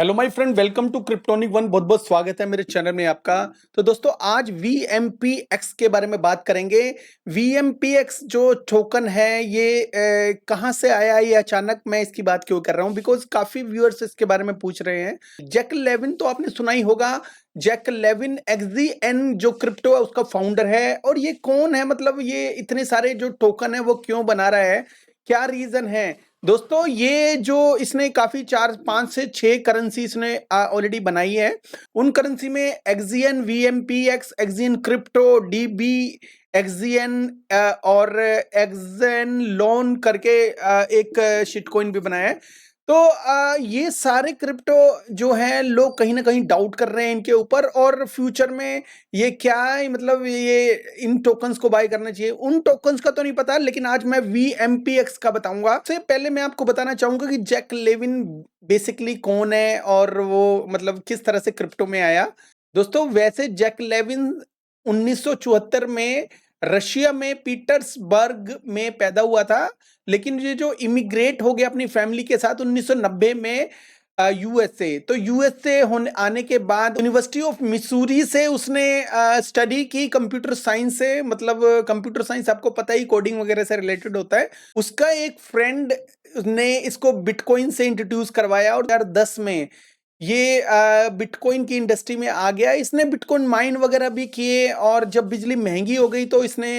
Hello my friend, welcome to Kryptonic one. बहुत बहुत स्वागत है मेरे चैनल में आपका। तो दोस्तों, आज VMPX के बारे में बात करेंगे। VMPX जो टोकन है ये कहाँ से आया, ये अचानक मैं इसकी बात क्यों कर रहा हूँ, बिकॉज काफी व्यूअर्स इसके बारे में पूछ रहे हैं। जैक लेविन तो आपने सुना ही होगा। जैक लेविन XZN जो क्रिप्टो है उसका फाउंडर है। और ये कौन है, मतलब ये इतने सारे जो टोकन है वो क्यों बना रहा है, क्या रीजन है दोस्तों। ये जो इसने काफी 4 5 से 6 करेंसी इसने ऑलरेडी बनाई है। उन करेंसी में एक्सियन, VMPX, एक्सियन क्रिप्टो, DB, एक्सियन और एक्सन लोन करके एक शिट कॉइन भी बनाया है। तो ये सारे क्रिप्टो जो है लोग कहीं ना कहीं डाउट कर रहे हैं इनके ऊपर, और फ्यूचर में ये क्या है, मतलब ये इन टोकन्स को बाय करना चाहिए। उन टोकन्स का तो नहीं पता, लेकिन आज मैं VMPX का बताऊंगा। सबसे पहले मैं आपको बताना चाहूंगा कि जैक लेविन बेसिकली कौन है और वो मतलब किस तरह से क्रिप्टो में आया। दोस्तों, वैसे जैक लेविन 1974 में रशिया में पीटर्सबर्ग में पैदा हुआ था, लेकिन ये जो इमिग्रेट हो गया अपनी फैमिली के साथ 1990 में यूएसए। तो यूएसए होने आने के बाद यूनिवर्सिटी ऑफ मिसूरी से उसने स्टडी की कंप्यूटर साइंस से। मतलब कंप्यूटर साइंस आपको पता ही, कोडिंग वगैरह से रिलेटेड होता है। उसका एक फ्रेंड ने इसको बिटकॉइन से इंट्रोड्यूस करवाया और 2010 में ये बिटकॉइन की इंडस्ट्री में आ गया। इसने बिटकॉइन माइन वगैरह भी किए, और जब बिजली महंगी हो गई तो इसने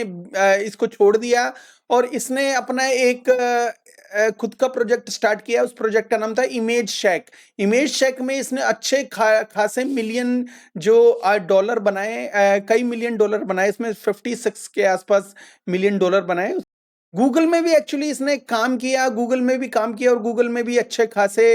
इसको छोड़ दिया और इसने अपना एक खुद का प्रोजेक्ट स्टार्ट किया। उस प्रोजेक्ट का नाम था इमेज शैक। इमेज शैक में इसने अच्छे खासे मिलियन जो डॉलर बनाए, कई मिलियन डॉलर बनाए। इसमें 56 के आसपास मिलियन डॉलर बनाए। गूगल में भी एक्चुअली इसने काम किया, गूगल में भी काम किया और गूगल में भी अच्छे खासे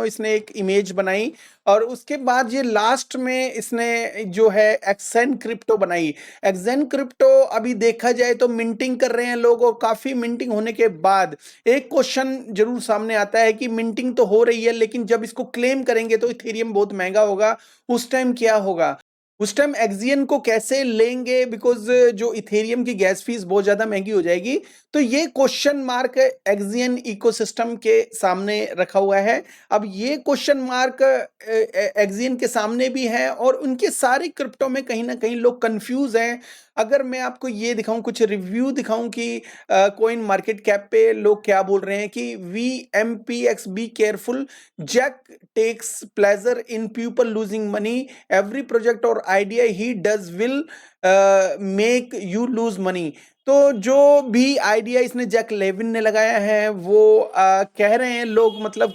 इसने एक इमेज बनाई। और उसके बाद ये लास्ट में इसने जो है एक्सेन क्रिप्टो बनाई। एक्सेन क्रिप्टो अभी देखा जाए तो मिंटिंग कर रहे हैं लोग, और काफी मिंटिंग होने के बाद एक क्वेश्चन जरूर सामने आता है कि मिंटिंग तो हो रही है, लेकिन जब इसको क्लेम करेंगे तो इथेरियम बहुत महंगा होगा, उस टाइम क्या होगा, उस टाइम एक्सियन को कैसे लेंगे, बिकॉज जो इथेरियम की गैस फीस बहुत ज्यादा महंगी हो जाएगी। तो ये क्वेश्चन मार्क एक्सियन इकोसिस्टम के सामने रखा हुआ है। अब ये क्वेश्चन मार्क एक्सियन के सामने भी है, और उनके सारे क्रिप्टो में कहीं ना कहीं लोग कंफ्यूज हैं। अगर मैं आपको ये दिखाऊं, कुछ रिव्यू दिखाऊं कि कोइन मार्केट कैप पे लोग क्या बोल रहे हैं कि VMPX be careful, Jack takes pleasure in people losing money, every project और आइडिया ही does will make you lose money. तो जो भी आइडिया इसने जैक लेविन ने लगाया है वो कह रहे हैं लोग, मतलब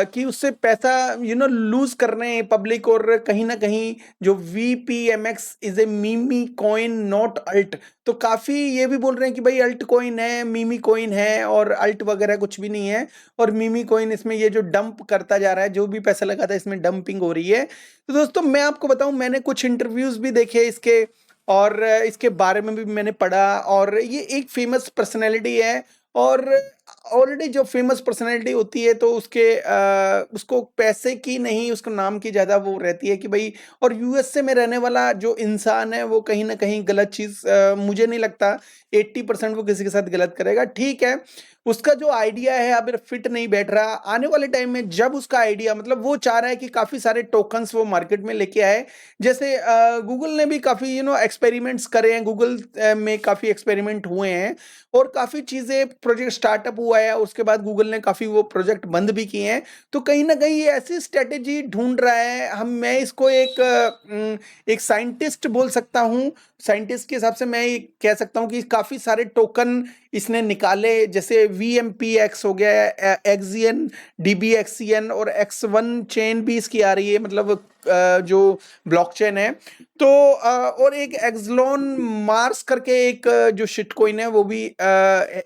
कि उससे पैसा लूज कर रहे हैं पब्लिक। और कहीं ना कहीं जो VPMX is a meme coin not alt. तो काफी ये भी बोल रहे हैं कि भाई अल्ट कॉइन है, मीमी कॉइन है, और अल्ट वगैरह कुछ भी नहीं है। और मीमी कॉइन इसमें ये जो डंप करता जा रहा है, जो भी पैसा लगाता है इसमें डंपिंग हो रही है। तो दोस्तों, मैं आपको बताऊं, मैंने कुछ इंटरव्यूज भी देखे इसके, और इसके बारे में भी मैंने पढ़ा। और ये एक फेमस पर्सनैलिटी है, और ऑलरेडी जो फेमस पर्सनैलिटी होती है तो उसको पैसे की नहीं, उसको नाम की ज्यादा वो रहती है कि भाई। और यूएसए में रहने वाला जो इंसान है वो कहीं ना कहीं गलत चीज, मुझे नहीं लगता 80% वो किसी के साथ गलत करेगा। ठीक है, उसका जो आइडिया है अगर फिट नहीं बैठ रहा, आने वाले टाइम में जब उसका आइडिया, मतलब वो चाह रहा है कि काफी सारे टोकन्स वो मार्केट में लेके आए। जैसे गूगल ने भी काफी एक्सपेरिमेंट्स करे हैं। गूगल में काफी एक्सपेरिमेंट हुए हैं, और काफी चीजें प्रोजेक्ट स्टार्टअप हुआ है, उसके बाद गूगल ने काफी वो प्रोजेक्ट बंद भी किए हैं। तो कहीं ना कहीं ये ऐसी स्ट्रेटेजी ढूंढ रहा है। मैं इसको एक साइंटिस्ट बोल सकता हूँ। साइंटिस्ट के हिसाब से मैं ये कह सकता हूँ कि काफी सारे टोकन इसने निकाले, जैसे VMPX हो गया, एक्सियन, DBXCN, और X1 चेन भी इसकी आ रही है, मतलब जो ब्लॉकचेन है। तो और एक एक्सलॉन मार्स करके एक जो शिट कॉइन है वो भी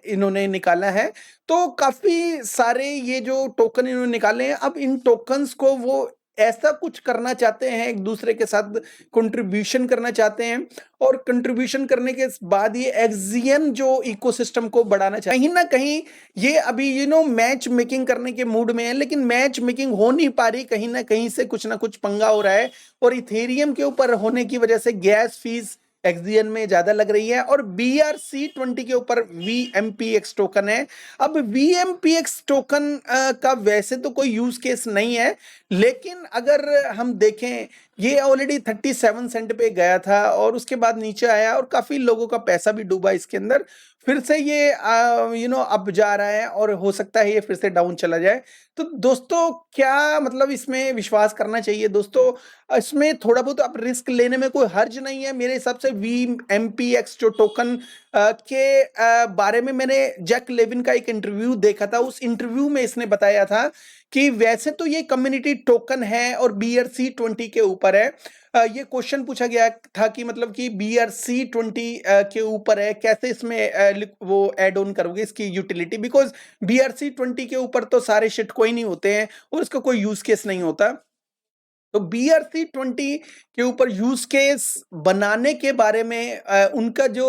इन्होंने निकाला है। तो काफी सारे ये जो टोकन इन्होंने निकाले हैं, अब इन टोकन्स को वो ऐसा कुछ करना चाहते हैं, एक दूसरे के साथ कंट्रीब्यूशन करना चाहते हैं। और कंट्रीब्यूशन करने के बाद ये एक्सियन जो इकोसिस्टम को बढ़ाना चाहते हैं। कहीं ना कहीं ये अभी मैच मेकिंग करने के मूड में है, लेकिन मैच मेकिंग हो नहीं पा रही, कहीं ना कहीं से कुछ ना कुछ पंगा हो रहा है। और इथेरियम के ऊपर होने की वजह से गैस फीस एक्सजीएन में ज्यादा लग रही है, और BRC20 के ऊपर VMPX टोकन है। अब VMPX टोकन का वैसे तो कोई यूज केस नहीं है, लेकिन अगर हम देखें ये ऑलरेडी 37 सेंट पे गया था और उसके बाद नीचे आया और काफी लोगों का पैसा भी डूबा इसके अंदर। फिर से ये अब जा रहा है और हो सकता है ये फिर से डाउन चला जाए। तो दोस्तों क्या मतलब इसमें विश्वास करना चाहिए? दोस्तों इसमें थोड़ा बहुत आप रिस्क लेने में कोई हर्ज नहीं है मेरे हिसाब से। VMPX जो टोकन के बारे में मैंने जैक लेविन का एक इंटरव्यू देखा था, उस इंटरव्यू में इसने बताया था कि वैसे तो ये कम्युनिटी टोकन है और BRC20 के ऊपर है। ये क्वेश्चन पूछा गया था कि मतलब कि BRC20 के ऊपर है, कैसे इसमें वो ऐड ऑन करोगे इसकी यूटिलिटी, बिकॉज BRC20 के ऊपर तो सारे शिट कोइन ही होते हैं और इसका कोई यूज केस नहीं होता। तो BRC20 के ऊपर यूज केस बनाने के बारे में उनका जो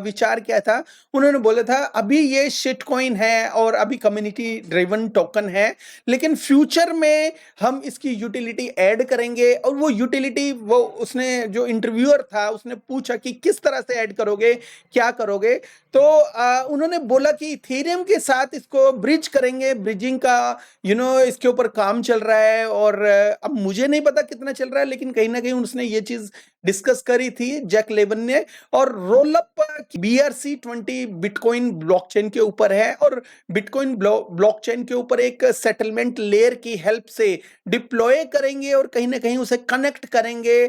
विचार क्या था, उन्होंने बोला था अभी ये शिट कॉइन है और अभी कम्युनिटी ड्रिवन टोकन है, लेकिन फ्यूचर में हम इसकी यूटिलिटी ऐड करेंगे। और वो यूटिलिटी वो उसने जो इंटरव्यूअर था उसने पूछा कि किस तरह से ऐड करोगे, क्या करोगे, तो उन्होंने बोला कि इथेरियम के साथ इसको ब्रिज करेंगे, ब्रिजिंग का इसके ऊपर काम चल रहा है। और अब मुझे नहीं पता कितना चल रहा है, लेकिन कहीं ना कहीं उसने ये चीज डिस्कस करी थी जैक लेवन ने। और roll up BRC20 bitcoin blockchain के ऊपर है और बिटकॉइन ब्लॉकचेन के ऊपर एक सेटलमेंट लेयर की हेल्प से डिप्लॉय करेंगे और कहीं ना कहीं उसे कनेक्ट करेंगे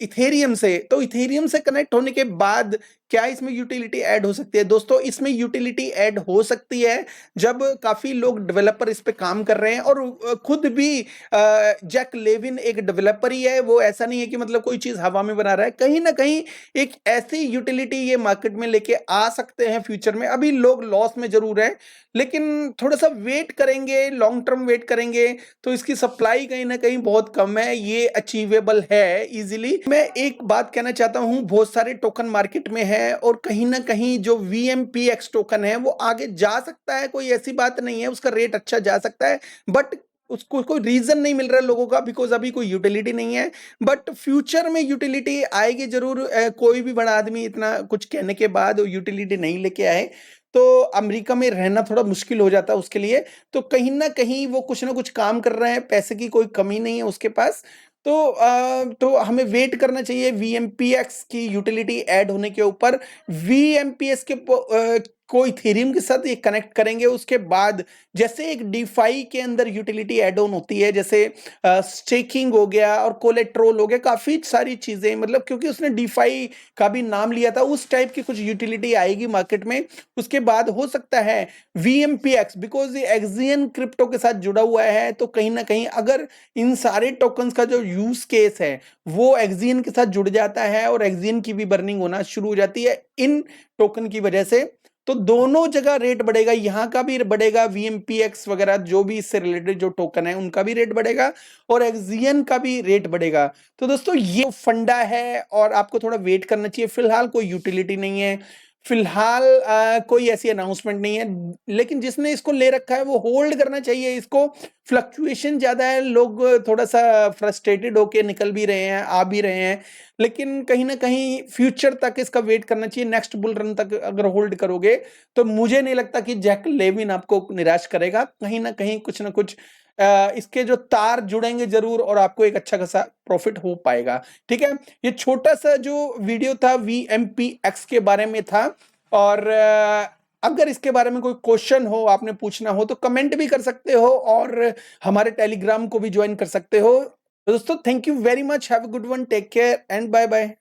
इथेरियम से। तो इथेरियम से कनेक्ट होने के बाद क्या इसमें यूटिलिटी ऐड हो सकती है? दोस्तों इसमें यूटिलिटी ऐड हो सकती है जब काफी लोग डेवलपर इस पे काम कर रहे हैं। और खुद भी जैक लेविन एक डेवलपर ही है, वो ऐसा नहीं है कि मतलब कोई चीज हवा में बना रहा है। कहीं ना कहीं एक ऐसी यूटिलिटी ये मार्केट में लेके आ सकते हैं फ्यूचर में। अभी लोग लॉस में जरूर है, लेकिन थोड़ा सा वेट करेंगे, लॉन्ग टर्म वेट करेंगे तो इसकी सप्लाई कहीं ना कहीं बहुत कम है, ये अचीवेबल है इजीली। मैं एक बात कहना चाहता हूं, बहुत सारे टोकन मार्केट में है और कहीं ना कहीं जो VMPX टोकन है वो आगे जा सकता है, कोई ऐसी बात नहीं है, उसका रेट अच्छा जा सकता है, बट उसको कोई रीजन नहीं मिल रहा है लोगों का, बिकॉज अभी कोई यूटिलिटी नहीं है। बट फ्यूचर में यूटिलिटी आएगी जरूर। कोई भी बड़ा आदमी इतना कुछ कहने के बाद यूटिलिटी नहीं लेके आए तो अमेरिका में रहना थोड़ा मुश्किल हो जाता है उसके लिए। तो कहीं ना कहीं वो कुछ ना कुछ काम कर रहे हैं, पैसे की कोई कमी नहीं है उसके पास। तो हमें वेट करना चाहिए VMPX की यूटिलिटी ऐड होने के ऊपर। VMPX को इथेरियम के साथ ये कनेक्ट करेंगे, उसके बाद जैसे एक डीफाई के अंदर यूटिलिटी ऐड ऑन होती है, जैसे स्टेकिंग हो गया और कोलेट्रोल हो गया, काफी सारी चीजें, मतलब क्योंकि उसने डीफाई का भी नाम लिया था, उस टाइप की कुछ यूटिलिटी आएगी मार्केट में। उसके बाद हो सकता है VMPX, बिकॉज ये एक्सियन क्रिप्टो के साथ जुड़ा हुआ है, तो कहीं ना कहीं अगर इन सारे टोकन्स का जो यूज केस है वो एक्सियन के साथ जुड़ जाता है और एक्सियन की भी बर्निंग होना शुरू हो जाती है इन टोकन की वजह से, तो दोनों जगह रेट बढ़ेगा, यहां का भी बढ़ेगा, VMPX वगैरह जो भी इससे रिलेटेड जो टोकन है उनका भी रेट बढ़ेगा और एक्सियन का भी रेट बढ़ेगा। तो दोस्तों ये फंडा है और आपको थोड़ा वेट करना चाहिए। फिलहाल कोई यूटिलिटी नहीं है, फिलहाल कोई ऐसी अनाउंसमेंट नहीं है, लेकिन जिसने इसको ले रखा है वो होल्ड करना चाहिए इसको। फ्लक्चुएशन ज्यादा है, लोग थोड़ा सा फ्रस्ट्रेटेड होके निकल भी रहे हैं, आ भी रहे हैं, लेकिन कहीं ना कहीं फ्यूचर तक इसका वेट करना चाहिए। नेक्स्ट बुल रन तक अगर होल्ड करोगे तो मुझे नहीं लगता कि जैक लेविन आपको निराश करेगा। कहीं ना कहीं कुछ ना कुछ इसके जो तार जुड़ेंगे जरूर और आपको एक अच्छा खासा प्रॉफिट हो पाएगा। ठीक है, ये छोटा सा जो वीडियो था VMPX के बारे में था। और अगर इसके बारे में कोई क्वेश्चन हो, आपने पूछना हो, तो कमेंट भी कर सकते हो और हमारे टेलीग्राम को भी ज्वाइन कर सकते हो। दोस्तों thank you very much, have a good one, take care and bye bye.